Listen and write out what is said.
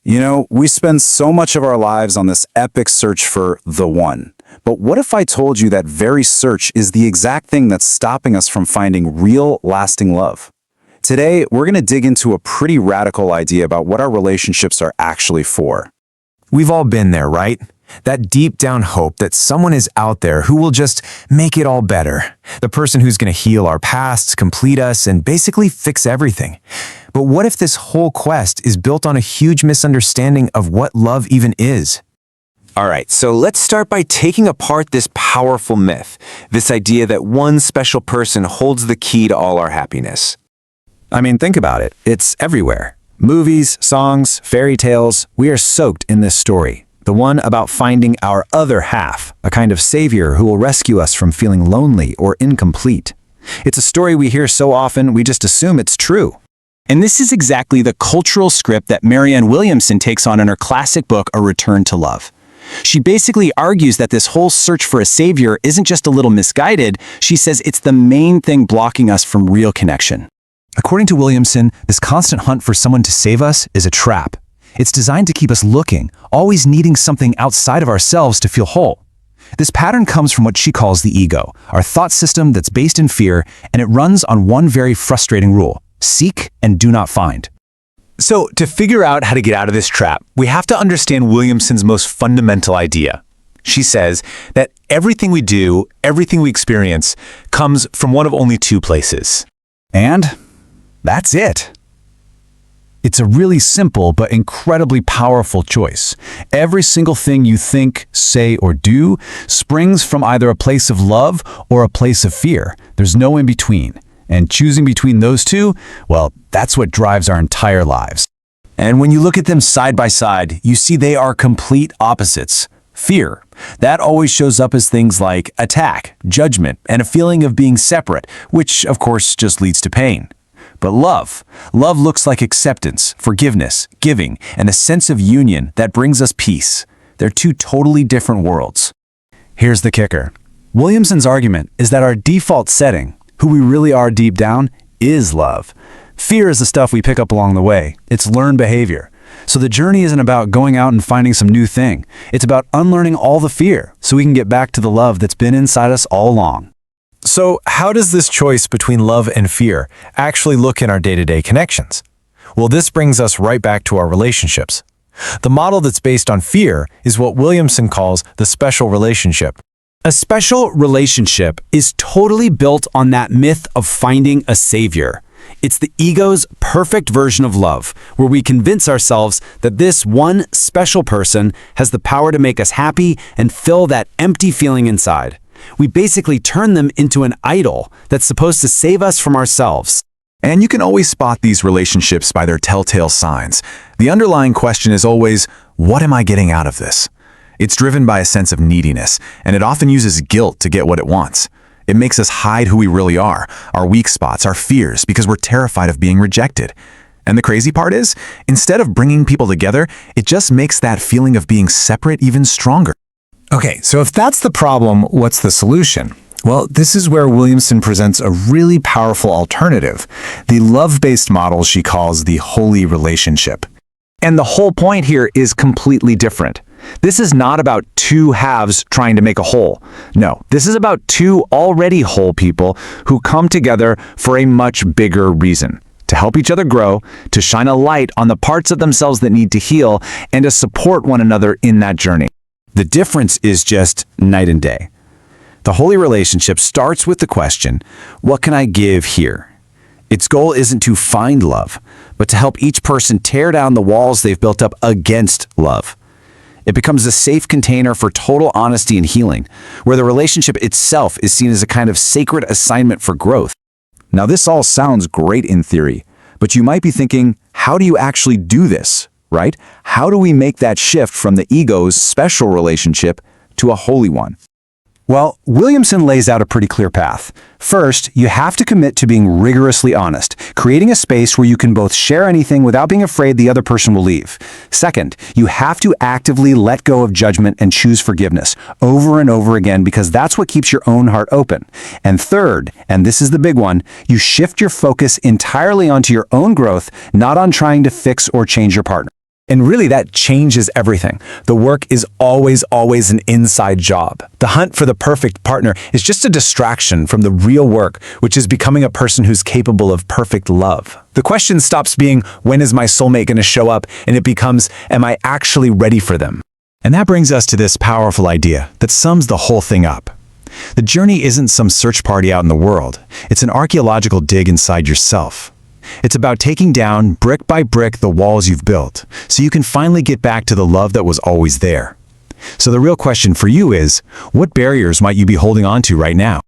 We spend so much of our lives on this epic search for the one. But what if I told you that very search is the exact thing that's stopping us from finding real, lasting love? Today, we're going to dig into a pretty radical idea about what our relationships are actually for. We've all been there, right? That deep down hope that someone is out there who will just make it all better. The person who's going to heal our pasts, complete us, and basically fix everything. But what if this whole quest is built on a huge misunderstanding of what love even is? All right, so let's start by taking apart this powerful myth, this idea that one special person holds the key to all our happiness. Think about it. It's everywhere. Movies, songs, fairy tales, we are soaked in this story. The one about finding our other half, a kind of savior who will rescue us from feeling lonely or incomplete. It's a story we hear so often, we just assume it's true. And this is exactly the cultural script that Marianne Williamson takes on in her classic book, A Return to Love. She basically argues that this whole search for a savior isn't just a little misguided. She says it's the main thing blocking us from real connection. According to Williamson, this constant hunt for someone to save us is a trap. It's designed to keep us looking, always needing something outside of ourselves to feel whole. This pattern comes from what she calls the ego, our thought system that's based in fear, and it runs on one very frustrating rule: seek and do not find. So, to figure out how to get out of this trap, we have to understand Williamson's most fundamental idea. She says that everything we do, everything we experience, comes from one of only two places. And that's it. It's a really simple but incredibly powerful choice. Every single thing you think, say, or do springs from either a place of love or a place of fear. There's no in between. And choosing between those two, well, that's what drives our entire lives. And when you look at them side by side, you see they are complete opposites. Fear. That always shows up as things like attack, judgment, and a feeling of being separate, which, of course, just leads to pain. But love looks like acceptance, forgiveness, giving, and a sense of union that brings us peace. They're two totally different worlds. Here's the kicker. Williamson's argument is that our default setting, who we really are deep down, is love. Fear is the stuff we pick up along the way. It's learned behavior. So the journey isn't about going out and finding some new thing. It's about unlearning all the fear so we can get back to the love that's been inside us all along. So, how does this choice between love and fear actually look in our day-to-day connections? Well, this brings us right back to our relationships. The model that's based on fear is what Williamson calls the special relationship. A special relationship is totally built on that myth of finding a savior. It's the ego's perfect version of love, where we convince ourselves that this one special person has the power to make us happy and fill that empty feeling inside. We basically turn them into an idol that's supposed to save us from ourselves. And you can always spot these relationships by their telltale signs. The underlying question is always, what am I getting out of this? It's driven by a sense of neediness, and it often uses guilt to get what it wants. It makes us hide who we really are, our weak spots, our fears, because we're terrified of being rejected. And the crazy part is, instead of bringing people together, it just makes that feeling of being separate even stronger. Okay, so if that's the problem, what's the solution? Well, this is where Williamson presents a really powerful alternative, the love-based model she calls the holy relationship. And the whole point here is completely different. This is not about two halves trying to make a whole. No, this is about two already whole people who come together for a much bigger reason: to help each other grow, to shine a light on the parts of themselves that need to heal, and to support one another in that journey. The difference is just night and day. The holy relationship starts with the question, what can I give here? Its goal isn't to find love, but to help each person tear down the walls they've built up against love. It becomes a safe container for total honesty and healing, where the relationship itself is seen as a kind of sacred assignment for growth. Now, this all sounds great in theory, but you might be thinking, how do you actually do this, right? How do we make that shift from the ego's special relationship to a holy one? Well, Williamson lays out a pretty clear path. First, you have to commit to being rigorously honest, creating a space where you can both share anything without being afraid the other person will leave. Second, you have to actively let go of judgment and choose forgiveness over and over again, because that's what keeps your own heart open. And third, and this is the big one, you shift your focus entirely onto your own growth, not on trying to fix or change your partner. And really, that changes everything. The work is always an inside job. The hunt for the perfect partner is just a distraction from the real work, which is becoming a person who's capable of perfect love. The question stops being, when is my soulmate going to show up? And it becomes, am I actually ready for them? And that brings us to this powerful idea that sums the whole thing up. The journey isn't some search party out in the world. It's an archaeological dig inside yourself. It's about taking down, brick by brick, the walls you've built, so you can finally get back to the love that was always there. So the real question for you is, what barriers might you be holding on to right now?